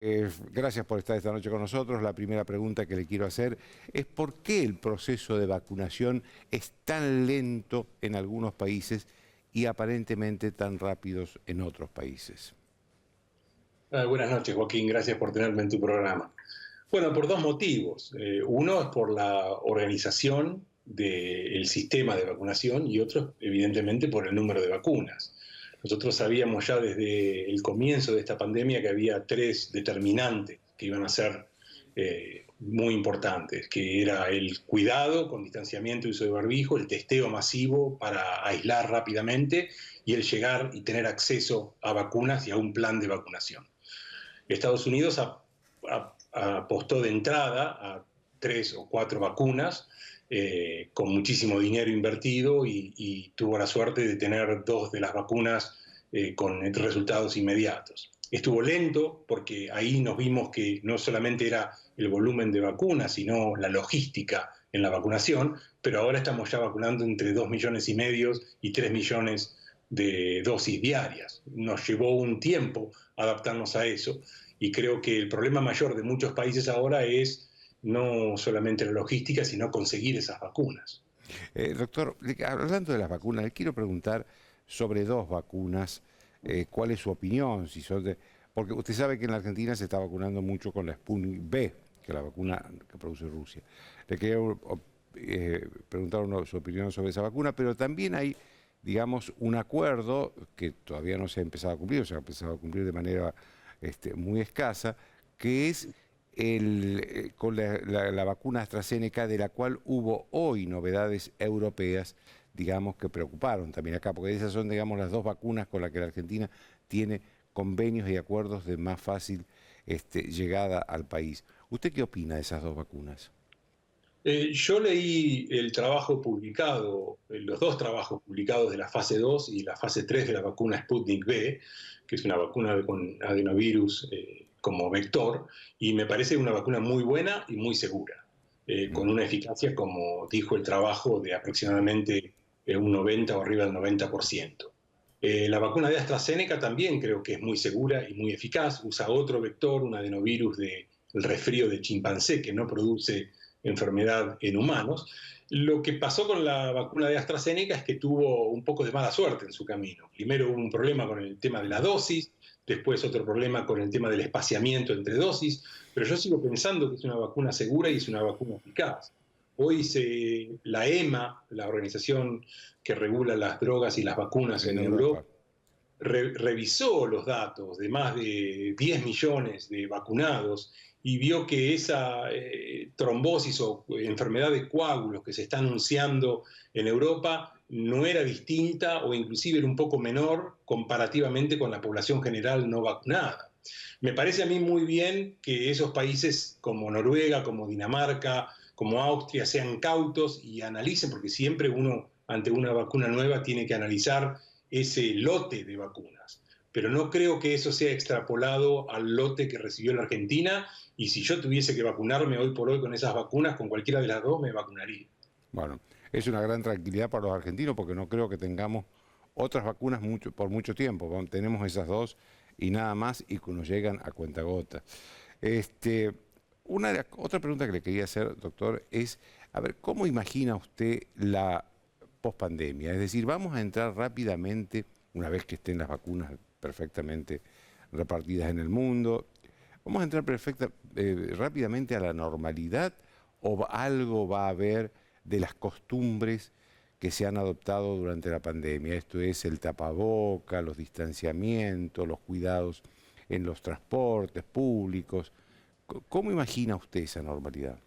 Gracias por estar esta noche con nosotros. La primera pregunta que le quiero hacer es ¿por qué el proceso de vacunación es tan lento en algunos países y aparentemente tan rápidos en otros países? Buenas noches, Joaquín. Gracias por tenerme en tu programa. Bueno, por dos motivos. Uno es por la organización del sistema de vacunación y otro, evidentemente, por el número de vacunas. Nosotros sabíamos ya desde el comienzo de esta pandemia que había tres determinantes que iban a ser muy importantes, que era el cuidado con distanciamiento y uso de barbijo, el testeo masivo para aislar rápidamente y el llegar y tener acceso a vacunas y a un plan de vacunación. Estados Unidos apostó de entrada a 3 o 4 vacunas con muchísimo dinero invertido y tuvo la suerte de tener 2 de las vacunas con resultados inmediatos. Estuvo lento porque ahí nos vimos que no solamente era el volumen de vacunas, sino la logística en la vacunación, pero ahora estamos ya vacunando entre 2,5 millones y 3 millones de dosis diarias. Nos llevó un tiempo adaptarnos a eso y creo que el problema mayor de muchos países ahora es no solamente la logística, sino conseguir esas vacunas. Doctor, hablando de las vacunas, le quiero preguntar sobre 2 vacunas. ¿Cuál es su opinión? Si son porque usted sabe que en la Argentina se está vacunando mucho con la Sputnik V, que es la vacuna que produce Rusia. Le quiero preguntar su opinión sobre esa vacuna, pero también hay, digamos, un acuerdo que todavía no se ha empezado a cumplir, o se ha empezado a cumplir de manera muy escasa, que es con la vacuna AstraZeneca, de la cual hubo hoy novedades europeas, digamos, que preocuparon también acá, porque esas son, digamos, las 2 vacunas con las que la Argentina tiene convenios y acuerdos de más fácil llegada al país. ¿Usted qué opina de esas 2 vacunas? Yo leí el trabajo publicado, los 2 trabajos publicados de la fase 2 y la fase 3 de la vacuna Sputnik V, que es una vacuna con adenovirus como vector, y me parece una vacuna muy buena y muy segura, con una eficacia, como dijo el trabajo, de aproximadamente un 90 o arriba del 90%. La vacuna de AstraZeneca también creo que es muy segura y muy eficaz, usa otro vector, un adenovirus del resfrío de chimpancé que no produce enfermedad en humanos. Lo que pasó con la vacuna de AstraZeneca es que tuvo un poco de mala suerte en su camino. Primero hubo un problema con el tema de la dosis, después otro problema con el tema del espaciamiento entre dosis, pero yo sigo pensando que es una vacuna segura y es una vacuna eficaz. Hoy la EMA, la organización que regula las drogas y las vacunas En en Europa, Europa. revisó los datos de más de 10 millones de vacunados y vio que esa trombosis o enfermedad de coágulos que se está anunciando en Europa no era distinta o inclusive era un poco menor comparativamente con la población general no vacunada. Me parece a mí muy bien que esos países como Noruega, como Dinamarca, como Austria sean cautos y analicen, porque siempre uno ante una vacuna nueva tiene que analizar ese lote de vacunas. Pero no creo que eso sea extrapolado al lote que recibió la Argentina, y si yo tuviese que vacunarme hoy por hoy con esas vacunas, con cualquiera de las 2 me vacunaría. Bueno, es una gran tranquilidad para los argentinos porque no creo que tengamos otras vacunas por mucho tiempo. Tenemos esas 2 y nada más y que nos llegan a cuentagotas. Este, otra pregunta que le quería hacer, doctor, es, a ver, ¿cómo imagina usted la pospandemia? Es decir, vamos a entrar rápidamente, una vez que estén las vacunas perfectamente repartidas en el mundo, vamos a entrar rápidamente a la normalidad o algo va a haber de las costumbres que se han adoptado durante la pandemia. Esto es el tapaboca, los distanciamientos, los cuidados en los transportes públicos. ¿Cómo imagina usted esa normalidad?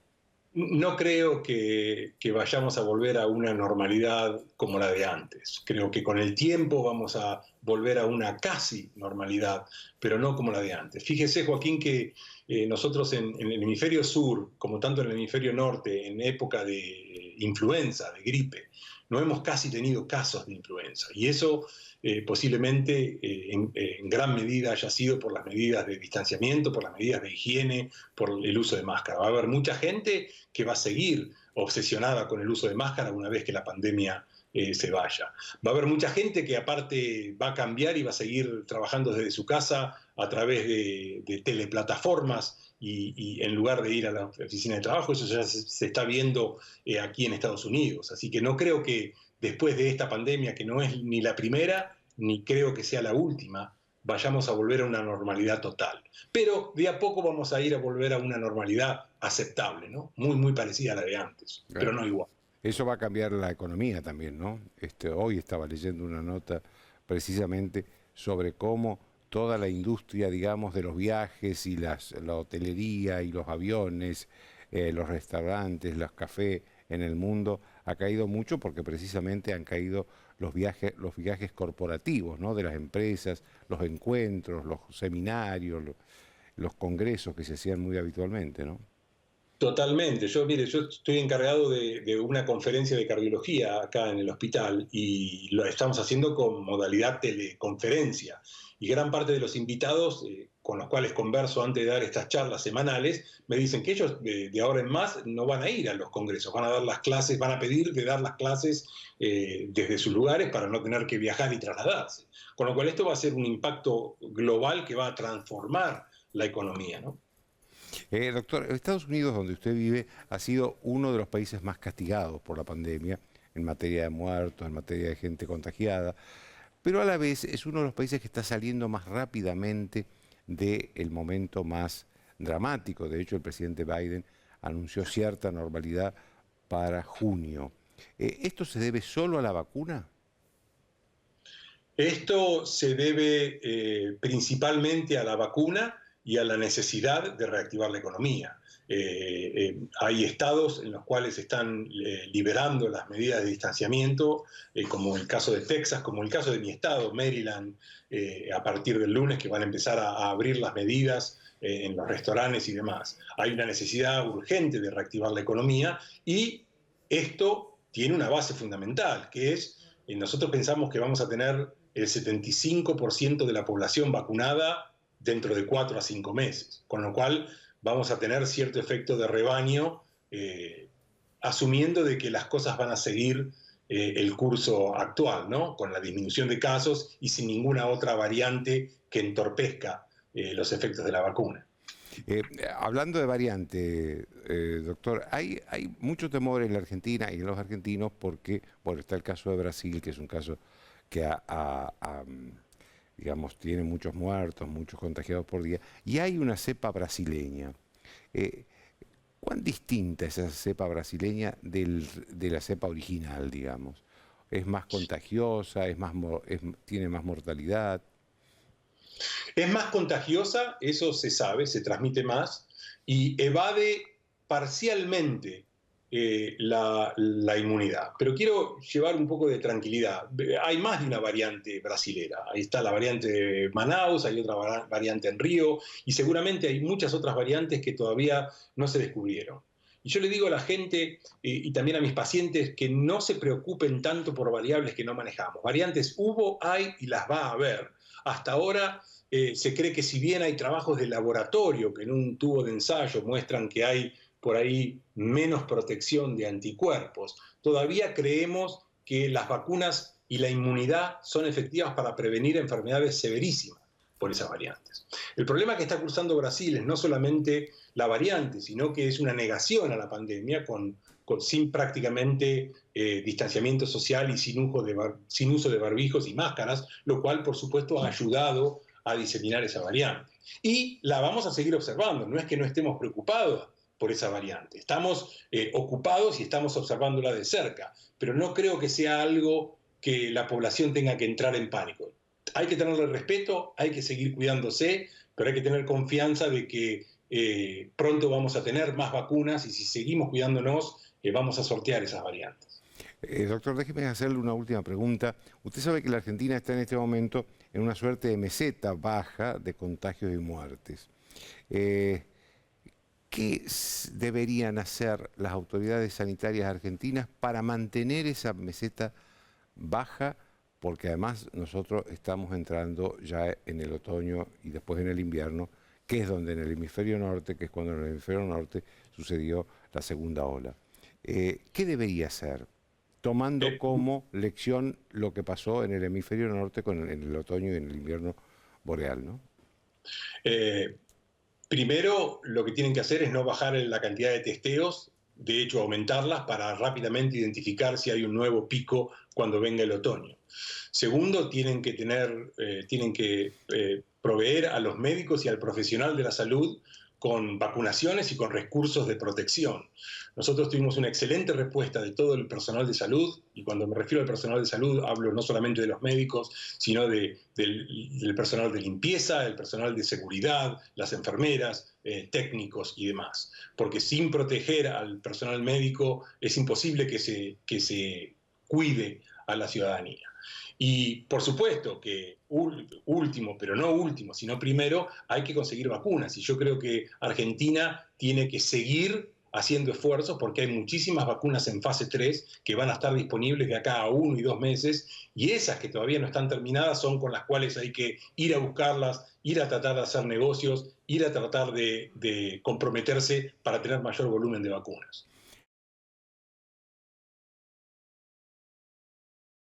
No creo que vayamos a volver a una normalidad como la de antes. Creo que con el tiempo vamos a volver a una casi normalidad, pero no como la de antes. Fíjese, Joaquín, que nosotros en el hemisferio sur, como tanto en el hemisferio norte, en época de influenza, de gripe, no hemos casi tenido casos de influenza. Y eso posiblemente en gran medida haya sido por las medidas de distanciamiento, por las medidas de higiene, por el uso de máscara. Va a haber mucha gente que va a seguir obsesionada con el uso de máscara una vez que la pandemia se vaya. Va a haber mucha gente que aparte va a cambiar y va a seguir trabajando desde su casa a través de teleplataformas y en lugar de ir a la oficina de trabajo. Eso ya se está viendo aquí en Estados Unidos. Así que no creo que después de esta pandemia, que no es ni la primera, ni creo que sea la última, vayamos a volver a una normalidad total. Pero de a poco vamos a ir a volver a una normalidad aceptable, ¿no? Muy, muy parecida a la de antes, pero no igual. Eso va a cambiar la economía también, ¿no? Hoy estaba leyendo una nota precisamente sobre cómo toda la industria, digamos, de los viajes y la hotelería y los aviones, los restaurantes, los cafés en el mundo ha caído mucho porque precisamente han caído los viajes corporativos, ¿no? De las empresas, los encuentros, los seminarios, los congresos que se hacían muy habitualmente, ¿no? Totalmente. Mire, yo estoy encargado de una conferencia de cardiología acá en el hospital y lo estamos haciendo con modalidad teleconferencia. Y gran parte de los invitados con los cuales converso antes de dar estas charlas semanales me dicen que ellos de ahora en más no van a ir a los congresos, van a dar las clases, van a pedir de dar las clases desde sus lugares para no tener que viajar y trasladarse. Con lo cual esto va a ser un impacto global que va a transformar la economía, ¿no? Doctor, Estados Unidos, donde usted vive, ha sido uno de los países más castigados por la pandemia en materia de muertos, en materia de gente contagiada, pero a la vez es uno de los países que está saliendo más rápidamente del momento más dramático. De hecho, el presidente Biden anunció cierta normalidad para junio. ¿Esto se debe solo a la vacuna? Esto se debe principalmente a la vacuna y a la necesidad de reactivar la economía. Hay estados en los cuales están liberando las medidas de distanciamiento, como el caso de Texas, como el caso de mi estado, Maryland, a partir del lunes, que van a empezar a abrir las medidas en los restaurantes y demás. Hay una necesidad urgente de reactivar la economía y esto tiene una base fundamental, que es, nosotros pensamos que vamos a tener el 75% de la población vacunada dentro de 4 a 5 meses, con lo cual vamos a tener cierto efecto de rebaño, asumiendo de que las cosas van a seguir el curso actual, ¿no? Con la disminución de casos y sin ninguna otra variante que entorpezca los efectos de la vacuna. Hablando de variante, doctor, hay mucho temor en la Argentina y en los argentinos porque, bueno, está el caso de Brasil, que es un caso que digamos, tiene muchos muertos, muchos contagiados por día, y hay una cepa brasileña. ¿Cuán distinta es esa cepa brasileña de la cepa original, digamos? ¿Es más contagiosa? ¿Tiene más mortalidad? Es más contagiosa, eso se sabe, se transmite más, y evade parcialmente la inmunidad. Pero quiero llevar un poco de tranquilidad. Hay más de una variante brasilera. Ahí está la variante de Manaus, hay otra variante en Río, y seguramente hay muchas otras variantes que todavía no se descubrieron. Y yo le digo a la gente y también a mis pacientes que no se preocupen tanto por variables que no manejamos. Variantes hubo, hay y las va a haber. Hasta ahora se cree que si bien hay trabajos de laboratorio que en un tubo de ensayo muestran que hay por ahí menos protección de anticuerpos, todavía creemos que las vacunas y la inmunidad son efectivas para prevenir enfermedades severísimas por esas variantes. El problema que está cursando Brasil es no solamente la variante, sino que es una negación a la pandemia sin prácticamente distanciamiento social y sin uso de barbijos y máscaras, lo cual por supuesto ha ayudado a diseminar esa variante. Y la vamos a seguir observando, no es que no estemos preocupados por esa variante, estamos ocupados y estamos observándola de cerca, pero no creo que sea algo que la población tenga que entrar en pánico. Hay que tenerle respeto, hay que seguir cuidándose, pero hay que tener confianza de que pronto vamos a tener más vacunas y si seguimos cuidándonos, vamos a sortear esas variantes. Doctor, déjeme hacerle una última pregunta. Usted sabe que la Argentina está en este momento en una suerte de meseta baja de contagios y muertes. ¿Qué deberían hacer las autoridades sanitarias argentinas para mantener esa meseta baja? Porque además nosotros estamos entrando ya en el otoño y después en el invierno, que es donde en el hemisferio norte, que es cuando en el hemisferio norte sucedió la segunda ola. ¿Qué debería hacer tomando como lección lo que pasó en el hemisferio norte en el otoño y en el invierno boreal, ¿no? Primero, lo que tienen que hacer es no bajar la cantidad de testeos, de hecho aumentarlas para rápidamente identificar si hay un nuevo pico cuando venga el otoño. Segundo, tienen que proveer a los médicos y al profesional de la salud con vacunaciones y con recursos de protección. Nosotros tuvimos una excelente respuesta de todo el personal de salud, y cuando me refiero al personal de salud hablo no solamente de los médicos, sino del personal de limpieza, el personal de seguridad, las enfermeras, técnicos y demás. Porque sin proteger al personal médico es imposible que se cuide a la ciudadanía. Y por supuesto que último, pero no último, sino primero, hay que conseguir vacunas. Y yo creo que Argentina tiene que seguir haciendo esfuerzos porque hay muchísimas vacunas en fase 3 que van a estar disponibles de acá a 1 y 2 meses, y esas que todavía no están terminadas son con las cuales hay que ir a buscarlas, ir a tratar de hacer negocios, ir a tratar de comprometerse para tener mayor volumen de vacunas.